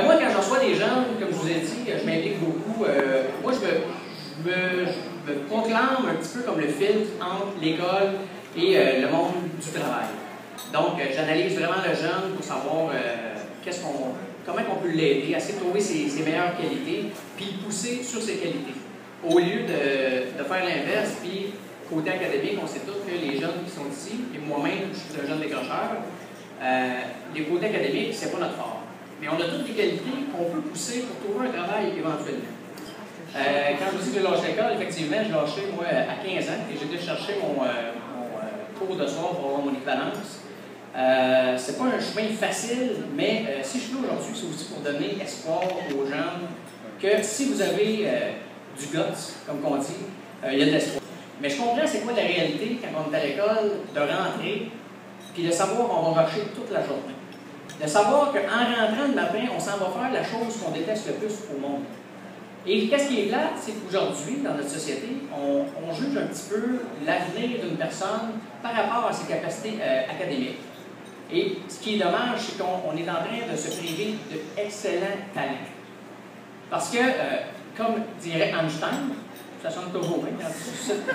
Moi, quand je reçois des gens, comme je vous ai dit, je m'implique beaucoup. Moi, je me proclame un petit peu comme le filtre entre l'école et le monde du travail. Donc, j'analyse vraiment le jeune pour savoir comment on peut l'aider, essayer de trouver ses meilleures qualités, puis le pousser sur ses qualités. Au lieu de faire l'inverse, puis côté académique, on sait tous que les jeunes qui sont ici, et moi-même, je suis un jeune décrocheur, les côtés académiques, c'est pas notre fort. Mais on a toutes les qualités qu'on peut pousser pour trouver un travail éventuellement. Quand je vous dis que j'ai lâché l'école, effectivement, je lâché moi à 15 ans et j'ai été chercher mon cours de soir pour avoir mon équivalence. C'est pas un chemin facile, mais si je suis là aujourd'hui, c'est aussi pour donner espoir aux gens que si vous avez du guts, comme on dit, il y a de l'espoir. Mais je comprends c'est quoi la réalité quand on est à l'école, de rentrer, puis de savoir qu'on va rusher toute la journée. De savoir qu'en rentrant le matin, on s'en va faire la chose qu'on déteste le plus au monde. Et qu'est-ce qui est plate, c'est qu'aujourd'hui, dans notre société, on juge un petit peu l'avenir d'une personne par rapport à ses capacités académiques. Et ce qui est dommage, c'est qu'on est en train de se priver d'excellents talents. Parce que, comme dirait Einstein, ça sonne toujours bien quand tu cites.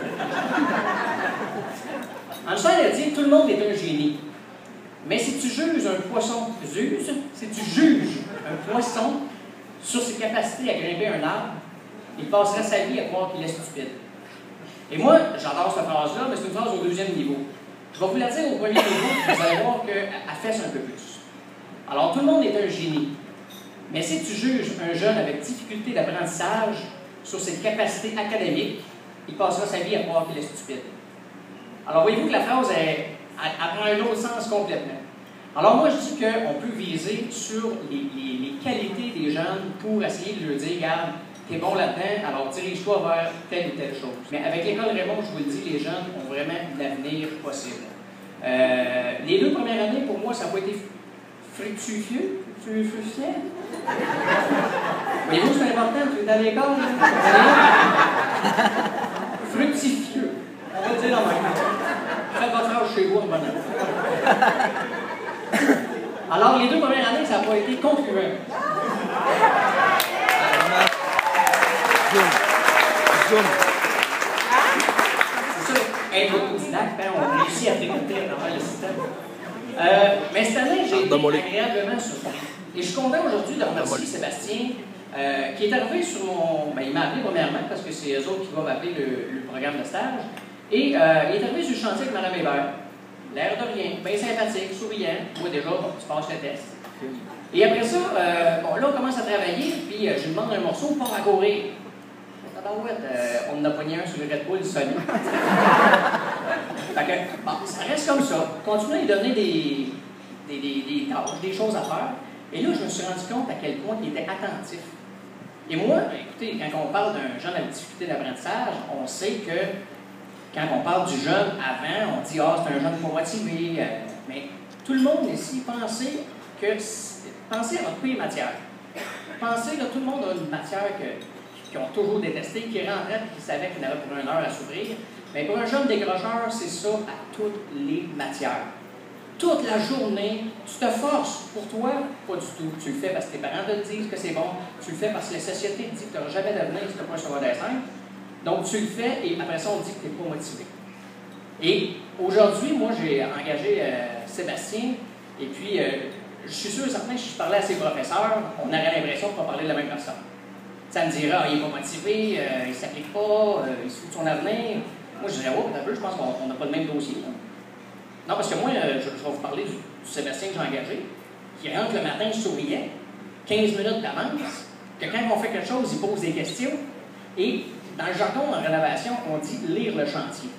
Einstein a dit « Tout le monde est un génie ». Mais si tu juges un poisson, si tu juges un poisson sur ses capacités à grimper un arbre, il passerait sa vie à croire qu'il est stupide. Et moi, j'adore cette phrase-là, mais c'est une phrase au deuxième niveau. Je vais vous la dire au premier niveau, vous allez voir qu'elle fesse un peu plus. Alors, tout le monde est un génie. Mais si tu juges un jeune avec difficulté d'apprentissage sur ses capacités académiques, il passera sa vie à croire qu'il est stupide. Alors, voyez-vous que la phrase prend un autre sens complètement. Alors, moi, je dis qu'on peut viser sur les qualités des jeunes pour essayer de leur dire, regarde, t'es bon là-dedans, alors dirige-toi vers telle ou telle chose. Mais avec l'école Raymond, je vous le dis, les jeunes ont vraiment l'avenir possible. Les 2 premières années, pour moi, ça n'a pas été fructueux. Voyez-vous, c'est important, tu es à l'école. Fructifieux. On va le dire en même. Faites votre âge chez vous, en bonne Alors, les 2 premières années, ça n'a pas été concluant. C'est ça, être autodidacte, on réussit à découvrir à travers le système. Mais cette année, j'ai été agréablement surpris. Et je suis content aujourd'hui de remercier Sébastien, qui est arrivé sur mon... il m'a appelé premièrement, parce que c'est eux autres qui vont m'appeler le programme de stage. Et il est arrivé sur le chantier avec Mme Hébert. L'air de rien, bien sympathique, souriant. Moi, déjà, tu passes le test. Et après ça, là, on commence à travailler, puis je lui demande un morceau pour à courir. On en a pogné un sur le Red Bull du Sony. Fait que, bon, ça reste comme ça. Continuez à lui donner des tâches, des choses à faire. Et là, je me suis rendu compte à quel point il était attentif. Et moi, écoutez, quand on parle d'un jeune avec difficulté d'apprentissage, on sait que quand on parle du jeune avant, on dit « Ah, c'est un jeune pas motivé. » Mais tout le monde ici, pensez à votre pire matière. Pensez que tout le monde a une matière qu'ils ont toujours détestée, qui rentrait et qui savait qu'il n'avait pour 1 heure à s'ouvrir. Mais pour un jeune décrocheur, c'est ça à toutes les matières. Toute la journée, tu te forces pour toi, pas du tout. Tu le fais parce que tes parents te disent que c'est bon. Tu le fais parce que la société te dit que tu n'auras jamais d'avenir si tu n'as pas un secondaire 5. Donc, tu le fais et après ça, on dit que tu n'es pas motivé. Et aujourd'hui, moi, j'ai engagé Sébastien et puis je suis sûr et certain que si je parlais à ses professeurs, on aurait l'impression qu'on parlait de la même personne. Ça me dirait, il n'est pas motivé, il ne s'applique pas, il se fout de son avenir. Moi, je dirais, un peu, je pense qu'on n'a pas le même dossier. Là. Non, parce que moi, je vais vous parler du Sébastien que j'ai engagé, qui rentre le matin souriant, 15 minutes d'avance, que quand on fait quelque chose, il pose des questions, et dans le jargon en rénovation, on dit lire le chantier.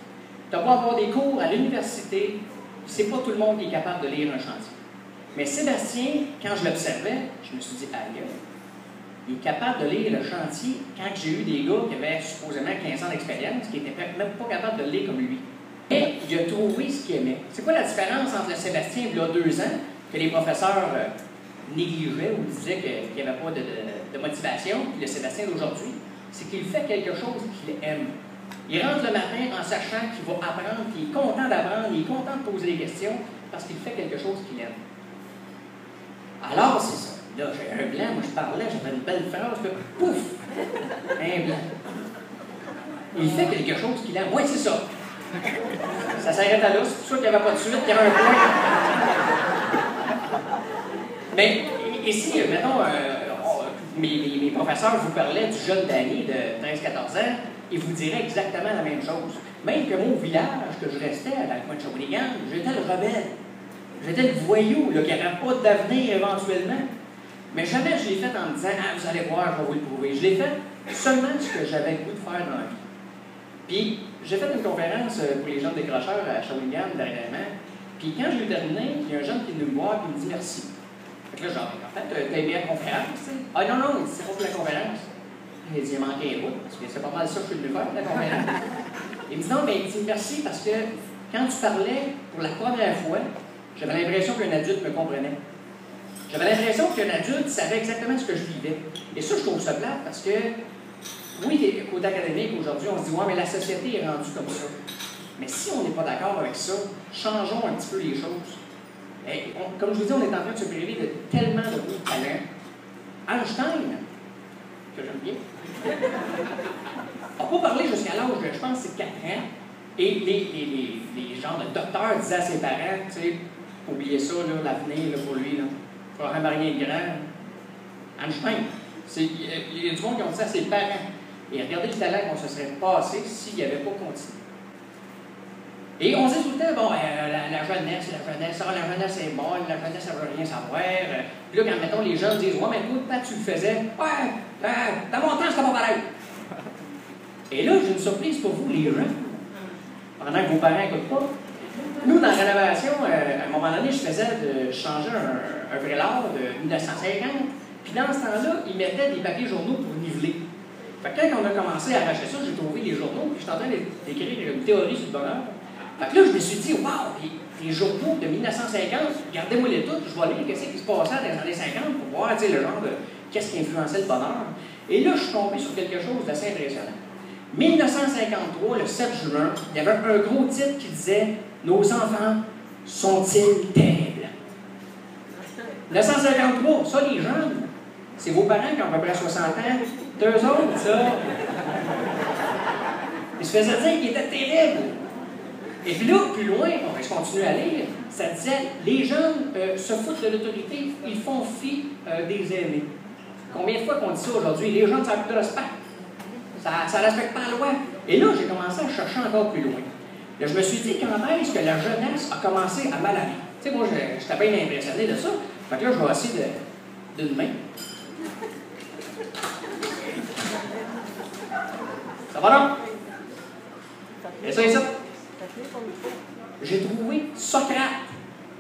Tu vas avoir des cours à l'université, c'est pas tout le monde qui est capable de lire un chantier. Mais Sébastien, quand je l'observais, je me suis dit, aïe, il est capable de lire le chantier quand j'ai eu des gars qui avaient supposément 15 ans d'expérience, qui n'étaient même pas capables de le lire comme lui. Mais il a trouvé ce qu'il aimait. C'est quoi la différence entre le Sébastien il y a 2 ans, que les professeurs négligeaient ou disaient qu'il n'y avait pas de motivation, puis le Sébastien d'aujourd'hui? C'est qu'il fait quelque chose qu'il aime. Il rentre le matin en sachant qu'il va apprendre, qu'il est content d'apprendre, il est content de poser des questions, parce qu'il fait quelque chose qu'il aime. Alors, c'est ça. Là, j'ai un blanc, moi je parlais, j'avais une belle phrase, puis pouf! Un blanc. Il fait quelque chose qu'il aime. Oui, c'est ça. Ça s'arrête à là, c'est pour ça qu'il n'y avait pas de suite, qu'il y avait un point. Mais ici, mettons, mes professeurs vous parlaient du jeune Danny de 13-14 ans, ils vous diraient exactement la même chose. Même que mon village, que je restais dans le coin de Shawinigan, j'étais le rebelle. J'étais le voyou, là, qui n'aurait pas d'avenir éventuellement. Mais jamais je l'ai fait en me disant « Ah, vous allez voir, je vais vous le prouver ». Je l'ai fait seulement ce que j'avais le goût de faire dans la vie. Puis, j'ai fait une conférence pour les jeunes décrocheurs à Shawinigan dernièrement. Puis, quand j'ai eu terminé, il y a un jeune qui est venu me voir et il me dit « Merci ». Fait que là, genre, en fait, t'as aimé la conférence, tu sais? Ah non, non, c'est pas pour la conférence. Il dit, il manquait un bout, parce que c'est pas mal ça que je suis venu faire, la conférence. Il me dit, non, mais il dit merci parce que quand tu parlais pour la première fois, j'avais l'impression qu'un adulte me comprenait. J'avais l'impression qu'un adulte savait exactement ce que je vivais. Et ça, je trouve ça plate parce que, oui, côté académique, aujourd'hui, on se dit, ouais, mais la société est rendue comme ça. Mais si on n'est pas d'accord avec ça, changeons un petit peu les choses. Et comme je vous dis, on est en train de se priver de tellement de beaux talents. Einstein, que j'aime bien, n'a pas parlé jusqu'à l'âge de, je pense, c'est 4 ans. Et les genres de docteurs disaient à ses parents, tu sais, oubliez ça, l'avenir pour lui, il ne fera jamais rien de grand. Einstein, il y a du monde qui ont dit ça à ses parents. Et regardez le talent qu'on se serait passé s'il n'avait pas continué. Et on dit tout le temps, bon, la jeunesse, la jeunesse est bonne, la jeunesse, ça ne veut rien savoir. Puis là, quand, mettons, les jeunes disent, ouais, mais toi, tu le faisais, ouais, dans mon temps, c'était pas pareil. Et là, j'ai une surprise pour vous, les jeunes, pendant que vos parents n'écoutent pas. Nous, dans la rénovation, à un moment donné, je changeais un vrai lard de 1950. Puis dans ce temps-là, ils mettaient des papiers journaux pour niveler. Fait que quand on a commencé à arracher ça, j'ai trouvé les journaux, puis j'étais en train d'écrire une théorie sur le bonheur. Fait que là, je me suis dit, waouh, les journaux de 1950, gardez-moi-les tous, je vais lire qu'est-ce qui se passait dans les années 50 pour voir, tu sais, le genre de qu'est-ce qui influençait le bonheur. Et là, je suis tombé sur quelque chose d'assez impressionnant. 1953, le 7 juin, il y avait un gros titre qui disait « Nos enfants sont-ils terribles? » 1953, ça, les jeunes, c'est vos parents qui ont à peu près 60 ans, d'eux autres, ça. Ils se faisaient dire qu'ils étaient terribles. Et puis là, plus loin, on va continuer à lire, ça disait « Les jeunes se foutent de l'autorité, ils font fi des aînés. » Combien de fois qu'on dit ça aujourd'hui? Les jeunes, ça n'a plus de respect. Ça ne respecte pas la loi. Et là, j'ai commencé à chercher encore plus loin. Là, je me suis dit, quand est-ce que la jeunesse a commencé à mal aller? Tu sais, moi, j'étais bien impressionné de ça. Fait que là, je vais essayer d'une main. Ça va, non? Et ça, et ça. J'ai trouvé Socrate,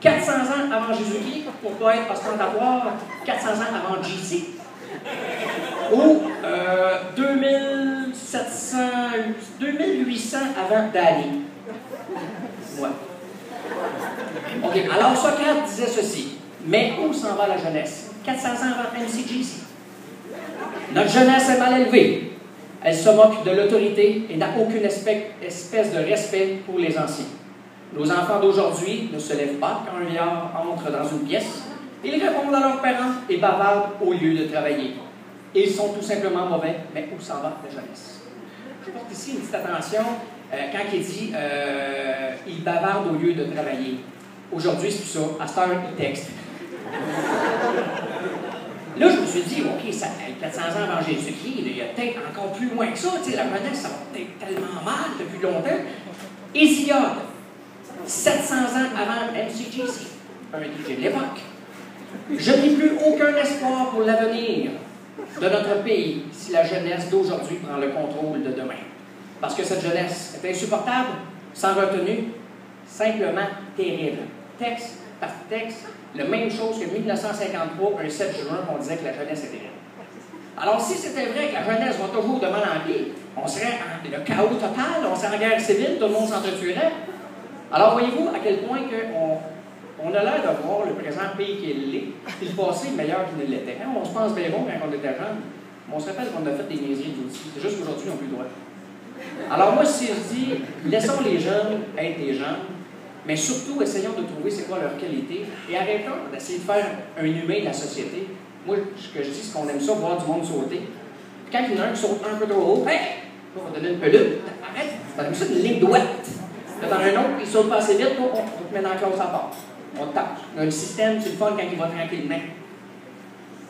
400 ans avant Jésus-Christ, pour ne pas être ostentatoire, 400 ans avant JC. Ou 2800 avant Dali. Ouais. OK, alors Socrate disait ceci. Mais où s'en va la jeunesse? 400 ans avant MCGC. Notre jeunesse est mal élevée. Elle se moque de l'autorité et n'a aucune espèce de respect pour les anciens. Nos enfants d'aujourd'hui ne se lèvent pas quand un vieillard entre dans une pièce. Ils répondent à leurs parents et bavardent au lieu de travailler. Ils sont tout simplement mauvais, mais où s'en va la jeunesse? Je porte ici une petite attention quand il dit ils bavardent au lieu de travailler. Aujourd'hui, c'est plus ça. À cette heure, ils textent. Là, je me suis dit, OK, ça, 400 ans avant Jésus-Christ, il y a peut-être encore plus loin que ça. Tu sais, la jeunesse, ça va peut-être tellement mal depuis longtemps. Hésiode, 700 ans avant MCGC, un DJ de l'époque. Je n'ai plus aucun espoir pour l'avenir de notre pays si la jeunesse d'aujourd'hui prend le contrôle de demain. Parce que cette jeunesse est insupportable, sans retenue, simplement terrible. Texte par texte, la même chose que 1953, un 7 juin, on disait que la jeunesse était terrible. Alors, si c'était vrai que la jeunesse va toujours de mal en pis, on serait en le chaos total, on serait en guerre civile, tout le monde s'entretuerait. Alors, voyez-vous à quel point on a l'air de voir le présent pire qu'il l'est, et le passé meilleur qu'il ne l'était. Hein? On se pense bien bon quand on était jeune, mais on se rappelle qu'on a fait des niaiseries aussi. C'est juste qu'aujourd'hui, on n'a plus le droit. Alors moi, si je dis, laissons les jeunes être des gens, mais surtout, essayons de trouver c'est quoi leur qualité, et arrêtons d'essayer de faire un humain de la société, Moi, ce que je dis, c'est qu'on aime ça, voir du monde sauter. Puis quand il y en a un qui saute un peu trop haut, hey! On va donner une peluche. Arrête! Ça donne ça une ligne droite. Là, t'en as un autre, il saute pas assez vite, on te met dans la classe à part. On te tape. Le système, c'est le fun quand il va tranquillement.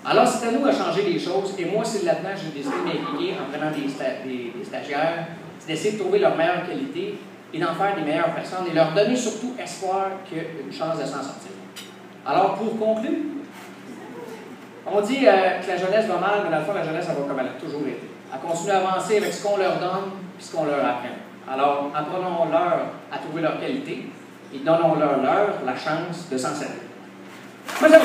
Alors, c'est à nous à changer les choses. Et moi, c'est là-dedans que j'ai décidé de m'impliquer en prenant des stagiaires. C'est d'essayer de trouver leur meilleure qualité et d'en faire des meilleures personnes et leur donner surtout espoir qu'une chance de s'en sortir. Alors, pour conclure, on dit que la jeunesse va mal, mais dans le fond, la jeunesse, elle va comme elle a toujours été. Elle continue à avancer avec ce qu'on leur donne et ce qu'on leur apprend. Alors, apprenons-leur à trouver leur qualité et donnons-leur la chance de s'en servir. Moi, ça va.